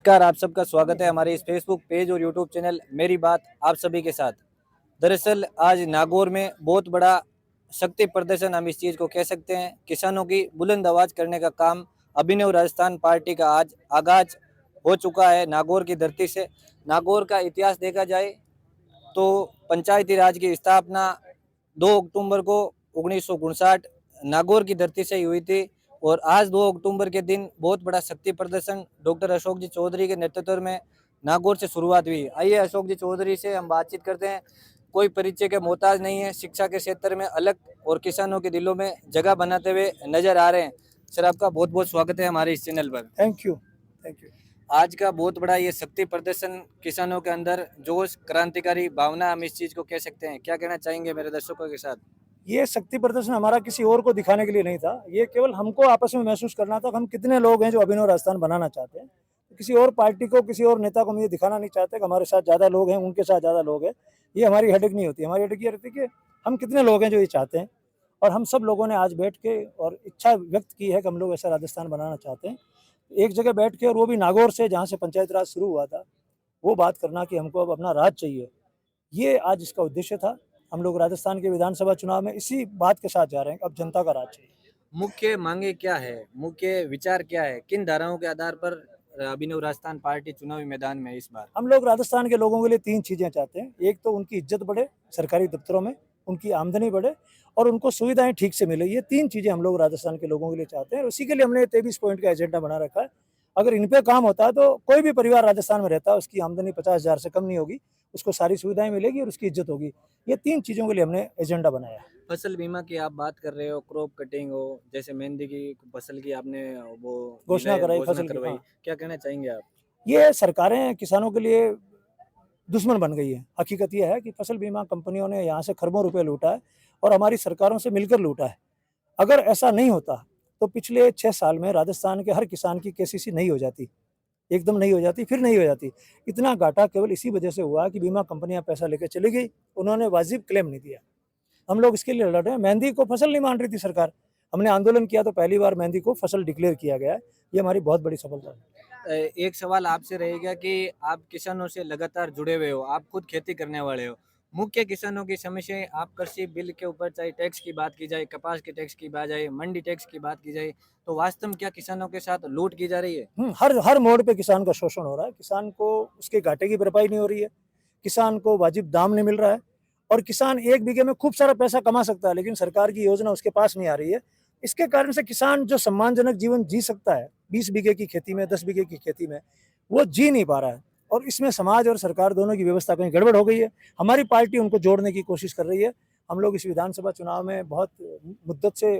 नमस्कार, आप सबका स्वागत है हमारे इस फेसबुक पेज और यूट्यूब चैनल मेरी बात आप सभी के साथ। दरअसल आज नागौर में बहुत बड़ा शक्ति प्रदर्शन, हम इस चीज़ को कह सकते हैं, किसानों की बुलंद आवाज़ करने का काम अभिनव राजस्थान पार्टी का आज आगाज हो चुका है नागौर की धरती से। नागौर का इतिहास देखा जाए तो पंचायती राज की स्थापना 2 अक्टूबर को 1959 नागौर की धरती से ही हुई थी। और आज 2 अक्टूबर के दिन बहुत बड़ा शक्ति प्रदर्शन डॉक्टर अशोक जी चौधरी के नेतृत्व में नागौर से शुरुआत हुई। आइए अशोक जी चौधरी से हम बातचीत करते हैं। कोई परिचय के मोहताज नहीं है, शिक्षा के क्षेत्र में अलग और किसानों के दिलों में जगह बनाते हुए नजर आ रहे हैं। सर, आपका बहुत बहुत स्वागत है हमारे इस चैनल पर। Thank you. Thank you. आज का बहुत बड़ा ये शक्ति प्रदर्शन, किसानों के अंदर जोश, क्रांतिकारी भावना, हम इस चीज को कह सकते हैं। क्या कहना चाहेंगे मेरे दर्शकों के साथ? ये शक्ति प्रदर्शन हमारा किसी और को दिखाने के लिए नहीं था, ये केवल हमको आपस में महसूस करना था कि हम कितने लोग हैं जो अभिनव राजस्थान बनाना चाहते हैं। किसी और पार्टी को, किसी और नेता को हम ये दिखाना नहीं चाहते कि हमारे साथ ज़्यादा लोग हैं, उनके साथ ज़्यादा लोग हैं। ये हमारी हेडेक नहीं होती। हमारी हेडेक ये रहती है कि हम कितने लोग हैं जो ये चाहते हैं। और हम सब लोगों ने आज बैठ के और इच्छा व्यक्त की है कि हम लोग ऐसा राजस्थान बनाना चाहते हैं, एक जगह बैठ के, और वो भी नागौर से, जहाँ से पंचायत राज शुरू हुआ था, वो बात करना कि हमको अब अपना राज चाहिए। ये आज इसका उद्देश्य था। हम लोग राजस्थान के विधानसभा चुनाव में इसी बात के साथ जा रहे हैं, अब जनता का राज चाहिए। मुख्य मांगे क्या है, मुख्य विचार क्या है, किन धाराओं के आधार पर अभिनव राजस्थान पार्टी चुनावी मैदान में है इस बार? हम लोग राजस्थान के लोगों के लिए 3 चीज़ें चाहते हैं। एक तो उनकी इज्जत बढ़े सरकारी दफ्तरों में, उनकी आमदनी बढ़े और उनको सुविधाएं ठीक से मिले। ये 3 चीज़ें हम लोग राजस्थान के लोगों के लिए चाहते हैं और उसी के लिए हमने 23 पॉइंट का एजेंडा बना रखा है। अगर इन पे काम होता है तो कोई भी परिवार राजस्थान में रहता है, उसकी आमदनी 50,000 से कम नहीं होगी, उसको सारी सुविधाएं मिलेगी और उसकी इज्जत होगी। ये 3 चीज़ों के लिए हमने एजेंडा बनाया है। फसल बीमा की आप बात कर रहे हो, क्रॉप कटिंग हो, जैसे मेहंदी की फसल की आपने वो घोषणा कराई घोषणा फसल की। करवाई, हाँ, क्या कहना चाहेंगे आप? ये सरकारें किसानों के लिए दुश्मन बन गई है। हकीकत ये है कि फसल बीमा कंपनियों ने यहाँ से खरबों रुपए लूटा है और हमारी सरकारों से मिलकर लूटा है। अगर ऐसा नहीं होता तो पिछले 6 साल में राजस्थान के हर किसान की केसीसी नहीं हो जाती, एकदम नहीं हो जाती, फिर नहीं हो जाती। इतना घाटा केवल इसी वजह से हुआ कि बीमा कंपनियां पैसा लेकर चली गई, उन्होंने वाजिब क्लेम नहीं दिया। हम लोग इसके लिए लड़ रहे हैं। मेहंदी को फसल नहीं मान रही थी सरकार, हमने आंदोलन किया तो पहली बार मेहंदी को फसल डिक्लेयर किया गया है। ये हमारी बहुत बड़ी सफलता है। एक सवाल आपसे रहेगा कि आप किसानों से लगातार जुड़े हुए हो, आप खुद खेती करने वाले हो। मुख्य किसानों की समस्याएं, आप कृषि बिल के ऊपर चाहे टैक्स की बात की जाए, कपास के टैक्स की बात जाए, मंडी टैक्स की बात की जाए, तो वास्तव में क्या किसानों के साथ लूट की जा रही है? हर हर मोड़ पे किसान का शोषण हो रहा है। किसान को उसके घाटे की भरपाई नहीं हो रही है, किसान को वाजिब दाम नहीं मिल रहा है और किसान 1 बीघे में खूब सारा पैसा कमा सकता है, लेकिन सरकार की योजना उसके पास नहीं आ रही है। इसके कारण से किसान जो सम्मानजनक जीवन जी सकता है 20 बीघे की खेती में, 10 बीघे की खेती में, वो जी नहीं पा रहा है और इसमें समाज और सरकार दोनों की व्यवस्था कहीं गड़बड़ हो गई है। हमारी पार्टी उनको जोड़ने की कोशिश कर रही है। हम लोग इस विधानसभा चुनाव में बहुत मुद्दत से,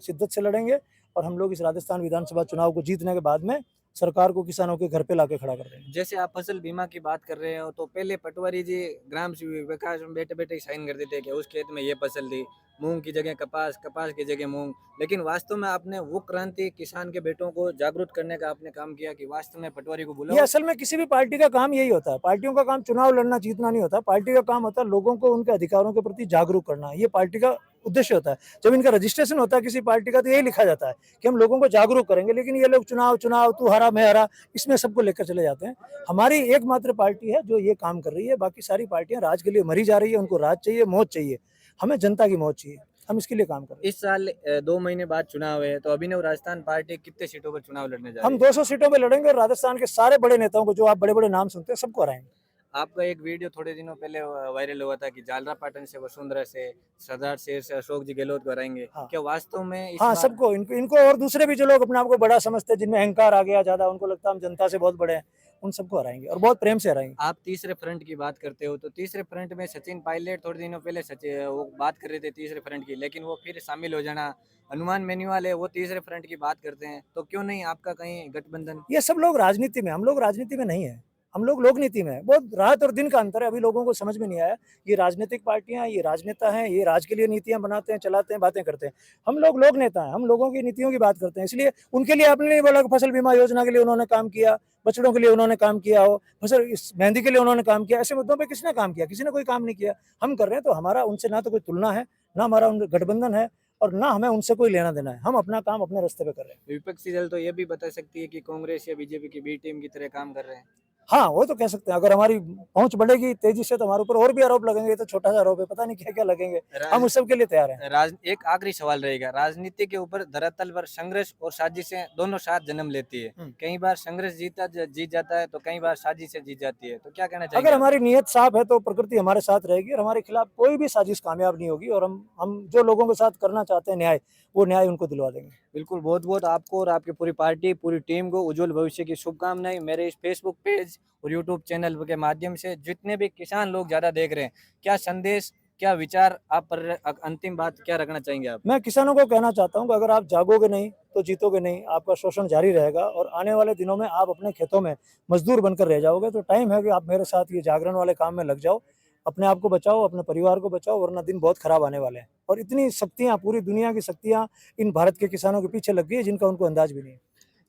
शिद्दत से लड़ेंगे और हम लोग इस राजस्थान विधानसभा चुनाव को जीतने के बाद में सरकार को किसानों के घर पे लाके खड़ा कर देंगे। जैसे आप फसल बीमा की बात कर रहे हो, तो पहले पटवारी जी ग्राम विकास में बैठे बैठे साइन कर देते कि उस खेत में ये फसल थी, मूंग की जगह कपास, कपास की जगह मूंग। लेकिन वास्तव में आपने वो क्रांति, किसान के बेटों को जागरूक करने का आपने काम किया कि वास्तव में पटवारी को ये बुलाओ। असल में किसी भी पार्टी का काम यही होता है। पार्टियों का काम चुनाव लड़ना जीतना नहीं होता। पार्टी का काम होता है लोगों को उनके अधिकारों के प्रति जागरूक करना। ये पार्टी का उद्देश्य होता है। जब इनका रजिस्ट्रेशन होता है किसी पार्टी का तो यही लिखा जाता है कि हम लोगों को जागरूक करेंगे, लेकिन ये लोग चुनाव चुनाव, तू हरा मैं हरा, इसमें सबको लेकर चले जाते हैं। हमारी एकमात्र पार्टी है जो ये काम कर रही है। बाकी सारी पार्टियां राज के लिए मरी जा रही है, उनको राज चाहिए, मौत चाहिए। हमें जनता की मौत चाहिए, हम इसके लिए काम कर रहे हैं। इस साल 2 महीने बाद चुनाव है, तो अभिनव राजस्थान पार्टी कितने सीटों पर चुनाव लड़ने जा रही हम है? 200 सीटों पे लड़ेंगे और राजस्थान के सारे बड़े नेताओं को, जो आप बड़े बड़े नाम सुनते हैं, सबको हराएंगे। आपका एक वीडियो थोड़े दिनों पहले वायरल हुआ था कि जालरा पाटन से वसुंधरा से, सरदार शेर से अशोक जी गहलोत को हराएंगे। हाँ, क्या वास्तव में इस हाँ, बार? सबको, इनको इनको और दूसरे भी जो लोग अपने आप को बड़ा समझते हैं, जिनमें अहंकार आ गया ज़्यादा, उनको लगता है हम जनता से बहुत बड़े हैं, उन सबको हराएंगे और बहुत प्रेम से हराएंगे। आप तीसरे फ्रंट की बात करते हो, तो तीसरे फ्रंट में सचिन पायलट थोड़े दिनों पहले वो बात कर रहे थे तीसरे फ्रंट की, लेकिन वो फिर शामिल हो जाना। हनुमान मेन्यूवाल है, वो तीसरे फ्रंट की बात करते हैं, तो क्यों नहीं आपका कहीं गठबंधन? ये सब लोग राजनीति में, हम लोग राजनीति में नहीं है। हम लोग लोकनीति में हैं। बहुत रात और दिन का अंतर है। अभी लोगों को समझ में नहीं आया। ये राजनीतिक पार्टियां, ये राजनेता हैं, ये राज के लिए नीतियां बनाते हैं, चलाते हैं, बातें करते हैं। हम लोग लोक नेता हैं, हम लोगों की नीतियों की बात करते हैं। इसलिए उनके लिए आपने नहीं बोला कि फसल बीमा योजना के लिए उन्होंने काम किया, बछड़ों के लिए उन्होंने काम किया हो, फसल इस मेहंदी के लिए उन्होंने काम किया। ऐसे मुद्दों पर किसने काम किया? किसी ने कोई काम नहीं किया। हम कर रहे हैं, तो हमारा उनसे ना तो कोई तुलना है, ना हमारा उनका गठबंधन है। और ना हमें उनसे कोई लेना देना है। हम अपना काम अपने रास्ते पे कर रहे हैं। विपक्षी दल तो ये भी बता सकती है कि कांग्रेस या बीजेपी की बी टीम की तरह काम कर रहे हैं। हाँ, वो तो कह सकते हैं। अगर हमारी पहुँच बढ़ेगी तेज़ी से तो हमारे ऊपर और भी आरोप लगेंगे। ये तो छोटा-सा आरोप है, पता नहीं क्या-क्या लगेंगे। हम उस सब के लिए तैयार हैं। एक आखिरी सवाल रहेगा, राजनीति के ऊपर धरातल पर संघर्ष और साजिशें दोनों साथ जन्म लेती है। कई बार संघर्ष जीत जाता है तो कई बार साजिशें जीत जाती है, तो क्या कहना चाहेंगे अगर आप? हमारी नीयत साफ है तो प्रकृति हमारे साथ रहेगी और हमारे खिलाफ कोई भी साजिश कामयाब नहीं होगी और हम जो लोगों के साथ करना चाहते हैं न्याय, वो न्याय उनको दिलवा देंगे। बिल्कुल, बहुत-बहुत आपको और आपकी पूरी पार्टी, पूरी टीम को उज्जवल भविष्य की शुभकामनाएँ। मेरे इस फेसबुक पेज और यूट्यूब चैनल के माध्यम से जितने भी किसान लोग ज़्यादा देख रहे हैं, क्या संदेश, क्या विचार आप पर अंतिम बात क्या रखना चाहेंगे आप? मैं किसानों को कहना चाहता हूँ कि अगर आप जागोगे नहीं तो जीतोगे नहीं, आपका शोषण जारी रहेगा और आने वाले दिनों में आप अपने खेतों में मजदूर बनकर रह जाओगे। तो टाइम है कि आप मेरे साथ ये जागरण वाले काम में लग जाओ, अपने आप को बचाओ, अपने परिवार को बचाओ, वरना दिन बहुत खराब आने वाले हैं। और इतनी शक्तियाँ, पूरी दुनिया की शक्तियाँ इन भारत के किसानों के पीछे लग गई है जिनका उनको अंदाज भी नहीं है।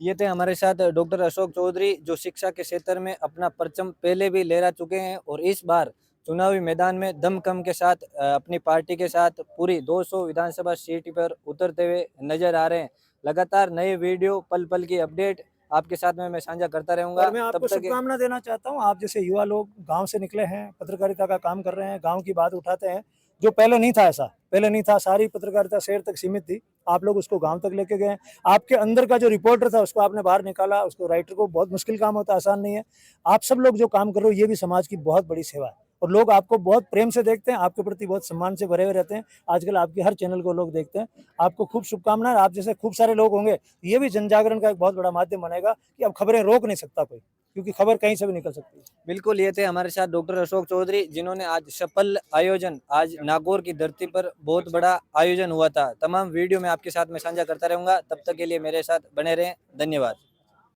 ये थे हमारे साथ डॉक्टर अशोक चौधरी, जो शिक्षा के क्षेत्र में अपना परचम पहले भी लहरा चुके हैं और इस बार चुनावी मैदान में दमखम के साथ अपनी पार्टी के साथ पूरी 200 विधानसभा सीट पर उतरते हुए नजर आ रहे हैं। लगातार नए वीडियो, पल पल की अपडेट आपके साथ में मैं साझा करता रहूंगा। और मैं तब आपको तक शुभकामना देना चाहता हूँ, आप जैसे युवा लोग गाँव से निकले हैं, पत्रकारिता का काम कर रहे हैं, गाँव की बात उठाते हैं, जो पहले नहीं था ऐसा, पहले नहीं था, सारी पत्रकारिता शहर तक सीमित थी, आप लोग उसको गाँव तक लेके गए। आपके अंदर का जो रिपोर्टर था उसको आपने बाहर निकाला, उसको राइटर को बहुत मुश्किल काम होता है, आसान नहीं है। आप सब लोग जो काम कर रहे हो ये भी समाज की बहुत बड़ी सेवा है और लोग आपको बहुत प्रेम से देखते हैं, आपके प्रति बहुत सम्मान से भरे हुए रहते हैं। आजकल आपके हर चैनल को लोग देखते हैं। आपको खूब शुभकामनाएं। आप जैसे खूब सारे लोग होंगे, ये भी जन जागरण का एक बहुत बड़ा माध्यम बनेगा कि अब खबरें रोक नहीं सकता कोई, क्योंकि खबर कहीं से भी निकल सकती है। बिल्कुल, ये थे हमारे साथ डॉक्टर अशोक चौधरी, जिन्होंने आज सफल आयोजन, आज नागौर की धरती पर बहुत बड़ा आयोजन हुआ था। तमाम वीडियो मैं आपके साथ में साझा करता रहूंगा। तब तक के लिए मेरे साथ बने रहें। धन्यवाद।